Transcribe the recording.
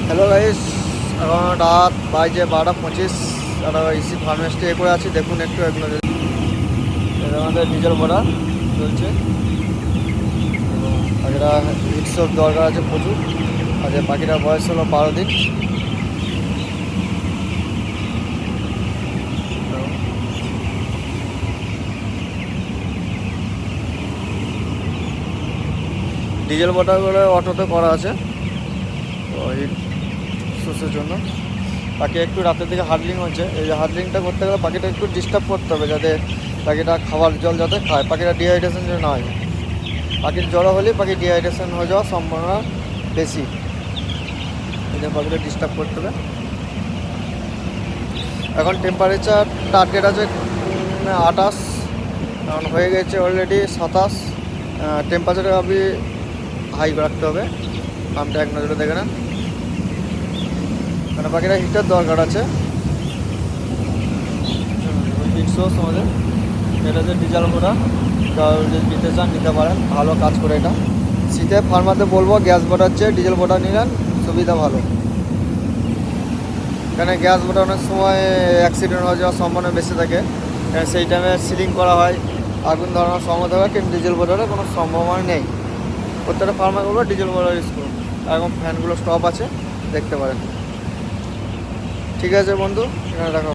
Hello guys, এখন রাত বাজে 12:25। আর ইসি ফার্মেস্টে করে আছি। দেখুন একটু আমাদের ডিজেল ভরা চলছে এবং পাখিরা হিটসব দরকার আছে প্রচুর। আজ পাখিটার বয়স হলো 12 দিন। ডিজেল বোটাগুলো অটোতে করা আছে তো হিট সোর্সের জন্য। পাখি একটু রাতের দিকে হার্ডলিং হচ্ছে। এই যে হার্ডলিংটা করতে গেলে পাখিটা একটু ডিস্টার্ব করতে হবে, যাতে পাখিটা খাবার জল যাতে খায়, পাখিটা ডিহাইড্রেশন যেন না হয়। পাখির জ্বর হলে পাখি ডিহাইড্রেশন হয়ে যাওয়ার সম্ভাবনা বেশি। এই জন্য পাখিটা ডিস্টার্ব করতে হবে। এখন টেম্পারেচার টার্গেট আছে 28, এখন হয়ে গেছে অলরেডি 27। টেম্পারেচার আপনি হাই রাখতে হবে। পাম্পটা এক নজরে দেখে নেন, মানে পাখিরা হিটার দরকার আছে। হিট সোর্স আমাদের এটা যে ডিজেল মোটা, যদি নিতে চান নিতে পারেন, ভালো কাজ করে এটা। শীতে ফার্মাতে বলবো গ্যাস বোটার চেয়ে ডিজেল বোটা নিলেন সুবিধা ভালো। এখানে গ্যাস বোটা অনেক সময় অ্যাক্সিডেন্ট হয়ে যাওয়ার সম্ভাবনা বেশি থাকে, সেই টাইমে সিলিং করা হয়, আগুন ধরানোর সম্ভাবনা থাকে, কিন্তু ডিজেল বোটারে কোনো সম্ভাবনা নেই। প্রত্যেকটা ফার্মাগুলো ডিজেল বোটার ইউজ করুন। এখন ফ্যানগুলো স্টপ আছে, দেখতে পারেন। ঠিক আছে বন্ধু, এখানে রাখো।